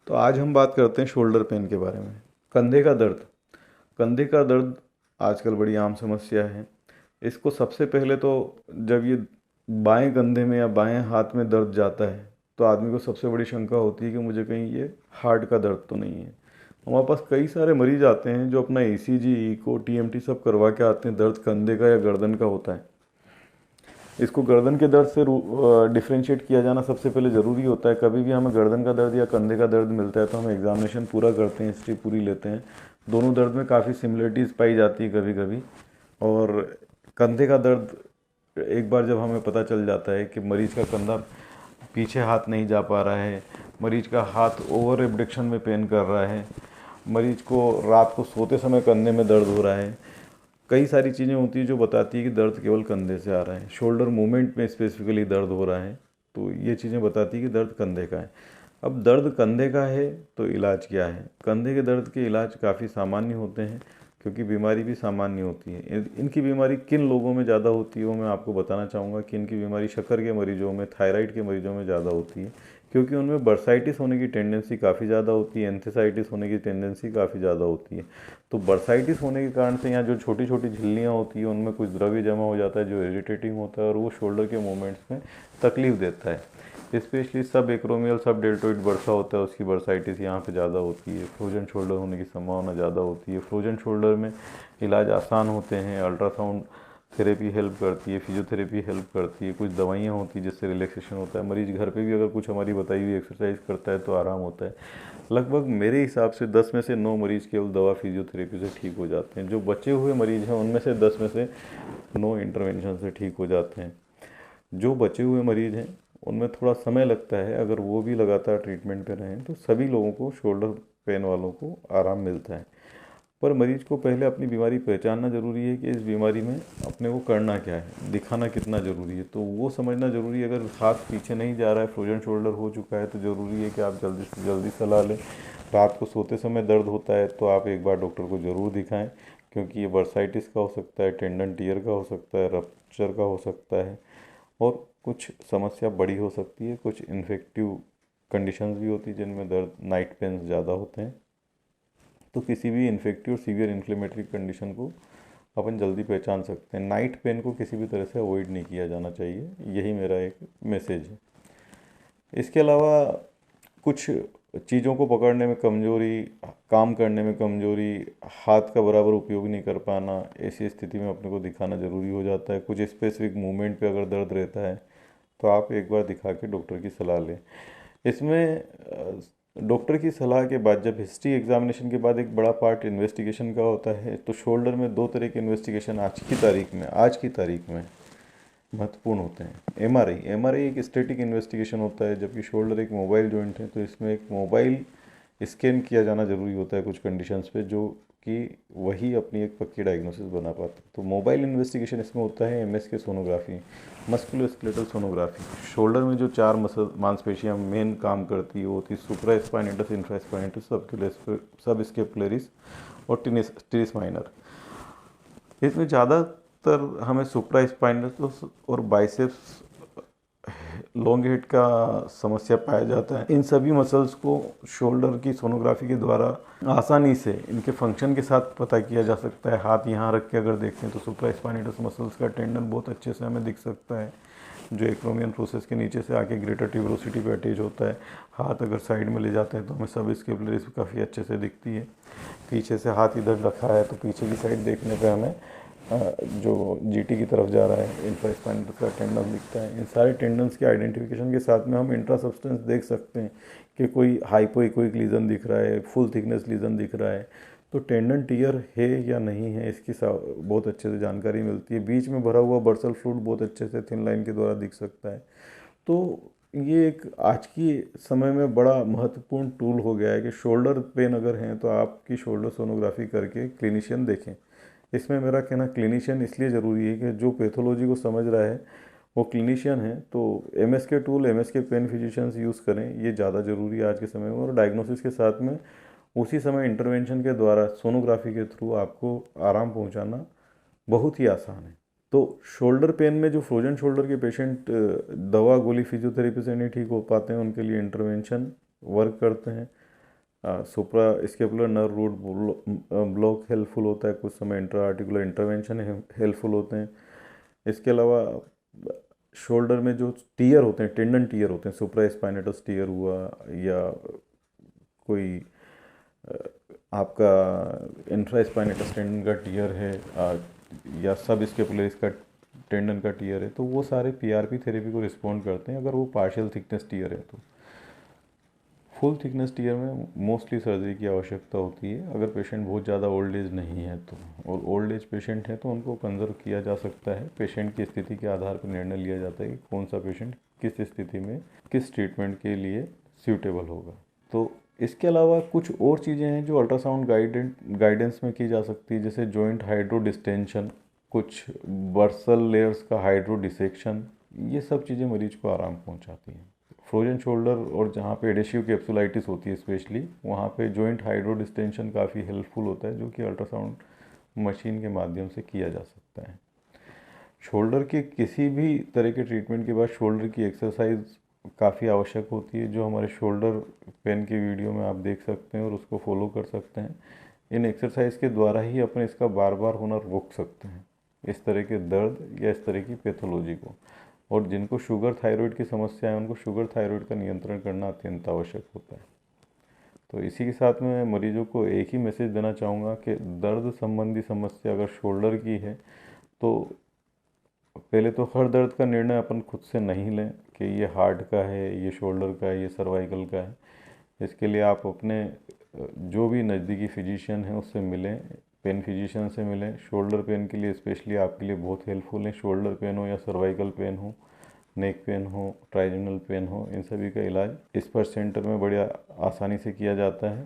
तो आज हम बात करते हैं शोल्डर पेन के बारे में। कंधे का दर्द। कंधे का दर्द आजकल बड़ी आम समस्या है। इसको सबसे पहले तो जब ये बाएं कंधे में या बाएं हाथ में दर्द जाता है तो आदमी को सबसे बड़ी शंका होती है कि मुझे कहीं ये हार्ट का दर्द तो नहीं है। हमारे पास कई सारे मरीज आते हैं जो अपना ईसीजी, इको, टीएमटी सब करवा के आते हैं, दर्द कंधे का या गर्दन का होता है। इसको गर्दन के दर्द से डिफ्रेंशिएट किया जाना सबसे पहले ज़रूरी होता है। कभी भी हमें गर्दन का दर्द या कंधे का दर्द मिलता है तो हम एग्जामिनेशन पूरा करते हैं, हिस्ट्री पूरी लेते हैं। दोनों दर्द में काफ़ी सिमिलरिटीज़ पाई जाती है कभी कभी। और कंधे का दर्द एक बार जब हमें पता चल जाता है कि मरीज का कंधा पीछे हाथ नहीं जा पा रहा है, मरीज का हाथ ओवर एबडक्शन में पेन कर रहा है, मरीज को रात को सोते समय कंधे में दर्द हो रहा है, कई सारी चीज़ें होती हैं जो बताती है कि दर्द केवल कंधे से आ रहा है। शोल्डर मूवमेंट में स्पेसिफिकली दर्द हो रहा है, तो ये चीज़ें बताती है कि दर्द कंधे का है। अब दर्द कंधे का है तो इलाज क्या है? कंधे के दर्द के इलाज काफ़ी सामान्य होते हैं क्योंकि बीमारी भी सामान्य होती है। इनकी बीमारी किन लोगों में ज़्यादा होती है वो मैं आपको बताना चाहूँगा कि इनकी बीमारी शक्कर के मरीजों में, थायराइड के मरीजों में ज़्यादा होती है क्योंकि उनमें बर्साइटिस होने की टेंडेंसी काफ़ी ज़्यादा होती है, एंथेसाइटिस होने की टेंडेंसी काफ़ी ज़्यादा होती है। तो बर्साइटिस होने के कारण से यहाँ जो छोटी छोटी झिल्लियाँ होती हैं उनमें कुछ द्रव्य जमा हो जाता है जो इरिटेटिंग होता है और वो शोल्डर के मूवमेंट्स में तकलीफ देता है। स्पेशली सब एक्रोमियल सब डेल्टोइड बर्सा होता है, उसकी बर्साइटिस यहाँ पे ज़्यादा होती है। फ्रोजन शोल्डर होने की संभावना ज़्यादा होती है। फ्रोजन शोल्डर में इलाज आसान होते हैं, अल्ट्रासाउंड थेरेपी हेल्प करती है, फिजियोथेरेपी हेल्प करती है, कुछ दवाइयाँ होती है जिससे रिलैक्सेशन होता है। मरीज घर पे भी अगर कुछ हमारी बताई हुई एक्सरसाइज करता है तो आराम होता है। लगभग मेरे हिसाब से 10 में से 9 मरीज केवल दवा फिजियोथेरेपी से ठीक हो जाते हैं। जो बचे हुए मरीज हैं उनमें से 10 में से 9 इंटरवेंशन से ठीक हो जाते हैं। जो बचे हुए मरीज हैं उनमें थोड़ा समय लगता है, अगर वो भी लगातार ट्रीटमेंट पे रहें तो सभी लोगों को, शोल्डर पेन वालों को आराम मिलता है। पर मरीज को पहले अपनी बीमारी पहचानना ज़रूरी है कि इस बीमारी में अपने को करना क्या है, दिखाना कितना ज़रूरी है, तो वो समझना ज़रूरी है। अगर हाथ पीछे नहीं जा रहा है, फ्रोजन शोल्डर हो चुका है, तो ज़रूरी है कि आप जल्दी से जल्दी सलाह लें। रात को सोते समय दर्द होता है तो आप एक बार डॉक्टर को ज़रूर दिखाएं क्योंकि ये बर्साइटिस का हो सकता है, टेंडन टियर का हो सकता है, रप्चर का हो सकता है और कुछ समस्या बड़ी हो सकती है। कुछ इन्फेक्टिव कंडीशंस भी होती है जिनमें दर्द, नाइट पेन्स ज़्यादा होते हैं। तो किसी भी इन्फेक्टिव और सीवियर इन्फ्लेमेटरी कंडीशन को अपन जल्दी पहचान सकते हैं। नाइट पेन को किसी भी तरह से अवॉइड नहीं किया जाना चाहिए, यही मेरा एक मैसेज है। इसके अलावा कुछ चीज़ों को पकड़ने में कमजोरी, काम करने में कमजोरी, हाथ का बराबर उपयोग नहीं कर पाना, ऐसी स्थिति में अपने को दिखाना ज़रूरी हो जाता है। कुछ स्पेसिफिक मूवमेंट पे अगर दर्द रहता है तो आप एक बार दिखा के डॉक्टर की सलाह लें। इसमें डॉक्टर की सलाह के बाद जब हिस्ट्री एग्जामिनेशन के बाद एक बड़ा पार्ट इन्वेस्टिगेशन का होता है, तो शोल्डर में दो तरह के इन्वेस्टिगेशन आज की तारीख में महत्वपूर्ण होते हैं। एमआरआई एक स्टैटिक इन्वेस्टिगेशन होता है, जबकि शोल्डर एक मोबाइल जॉइंट है, तो इसमें एक मोबाइल स्कैन किया जाना ज़रूरी होता है कुछ कंडीशंस पे, जो कि वही अपनी एक पक्की डायग्नोसिस बना पाता है। तो मोबाइल इन्वेस्टिगेशन इसमें होता है MSK sonography, musculoskeletal sonography. Shoulder में जो चार मसल मांसपेशियां मेन काम करती है वो होती है सुप्रा स्पाइनेटस, इंफ्रा स्पाइनेटस, सब स्केपुलरिस और टिरिस माइनर। इसमें ज़्यादातर हमें सुप्रा स्पाइनेटस और बाइसेप्स लॉन्ग हेड का समस्या पाया जाता है। इन सभी मसल्स को शोल्डर की सोनोग्राफी के द्वारा आसानी से इनके फंक्शन के साथ पता किया जा सकता है। हाथ यहाँ रख के अगर देखें तो सुप्रा स्पाइनेटस मसल्स का टेंडन बहुत अच्छे से हमें दिख सकता है, जो एक्रोमियन प्रोसेस के नीचे से आके ग्रेटर ट्यूबरोसिटी पे अटैच होता है। हाथ अगर साइड में ले जाते हैं तो हमें सब स्केपुलरिस काफ़ी अच्छे से दिखती है। पीछे से हाथ इधर रखा है तो पीछे की साइड देखने पे हमें जो जीटी की तरफ जा रहा है इंफ्रास्पाइनल का टेंडन दिखता है। इन सारे टेंडन्स के आइडेंटिफिकेशन के साथ में हम इंट्रा सब्सटेंस देख सकते हैं कि कोई हाइपोइकोइक लीजन दिख रहा है, फुल थिकनेस लीजन दिख रहा है, तो टेंडन टियर है या नहीं है इसकी बहुत अच्छे से जानकारी मिलती है। बीच में भरा हुआ बर्सल फ्लूइड बहुत अच्छे से थिन लाइन के द्वारा दिख सकता है। तो ये एक आज की समय में बड़ा महत्वपूर्ण टूल हो गया है कि शोल्डर पेन अगर हैं तो आपकी शोल्डर सोनोग्राफी करके क्लिनिशियन देखें। इसमें मेरा कहना क्लिनिशियन इसलिए ज़रूरी है कि जो पैथोलॉजी को समझ रहा है वो क्लिनिशियन है, तो MSK tool, MSK pain physicians use करें, ये ज़्यादा ज़रूरी है आज के समय में। और डायग्नोसिस के साथ में उसी समय इंटरवेंशन के द्वारा सोनोग्राफी के थ्रू आपको आराम पहुंचाना बहुत ही आसान है। तो शोल्डर पेन में जो फ्रोजन शोल्डर के पेशेंट दवा गोली फिजियोथेरेपी से नहीं ठीक हो पाते हैं उनके लिए इंटरवेंशन वर्क करते हैं। Suprascapular nerve root block helpful होता है, कुछ समय इंट्रा आर्टिकुलर इंटरवेंशन हेल्पफुल होते हैं। इसके अलावा शोल्डर में जो टीयर होते हैं, टेंडन टीयर होते हैं, सुप्रा स्पाइनेटस टीयर हुआ, या कोई आपका इंफ्रा स्पाइनेटस टेंडन का टीयर है, या सब स्केपुलरिस का टेंडन का टीयर है, तो वो सारे पीआरपी थेरेपी को रिस्पॉन्ड करते हैं अगर वो पार्शियल थिकनेस टीयर है तो। फुल थिकनेस टीयर में मोस्टली सर्जरी की आवश्यकता होती है अगर पेशेंट बहुत ज़्यादा ओल्ड एज नहीं है तो, और ओल्ड एज पेशेंट है तो उनको कंजर्व किया जा सकता है। पेशेंट की स्थिति के आधार पर निर्णय लिया जाता है कि कौन सा पेशेंट किस स्थिति में किस ट्रीटमेंट के लिए सूटेबल होगा। तो इसके अलावा कुछ और चीज़ें हैं जो अल्ट्रासाउंड गाइडेंस में की जा सकती है, जैसे जॉइंट हाइड्रो डिस्टेंशन, कुछ बर्सल लेयर्स का हाइड्रो डिसेक्शन, ये सब चीज़ें मरीज को आराम पहुंचाती हैं। फ्रोजन शोल्डर और जहाँ पे एडेसिव कैप्सुलाइटिस होती है स्पेशली, वहाँ पे जॉइंट हाइड्रो डिस्टेंशन काफ़ी हेल्पफुल होता है, जो कि अल्ट्रासाउंड मशीन के माध्यम से किया जा सकता है। शोल्डर के किसी भी तरह के ट्रीटमेंट के बाद शोल्डर की एक्सरसाइज काफ़ी आवश्यक होती है, जो हमारे शोल्डर पेन के वीडियो में आप देख सकते हैं और उसको फॉलो कर सकते हैं। इन एक्सरसाइज के द्वारा ही अपन इसका बार बार होना रोक सकते हैं, इस तरह के दर्द या इस तरह की पैथोलॉजी को। और जिनको शुगर थायराइड की समस्या है, उनको शुगर थायराइड का नियंत्रण करना अत्यंत आवश्यक होता है। तो इसी के साथ में मरीजों को एक ही मैसेज देना चाहूँगा कि दर्द संबंधी समस्या अगर शोल्डर की है तो पहले तो हर दर्द का निर्णय अपन खुद से नहीं लें कि ये हार्ट का है, ये शोल्डर का है, ये सर्वाइकल का है। इसके लिए आप अपने जो भी नज़दीकी फिजिशियन हैं उससे मिलें, पेन फिजिशियन से मिलें। शोल्डर पेन के लिए स्पेशली आपके लिए बहुत हेल्पफुल है। शोल्डर पेन हो या सर्वाइकल पेन हो, नेक पेन हो, ट्राइजेमिनल पेन हो, इन सभी का इलाज इस पर सेंटर में बड़ी आसानी से किया जाता है।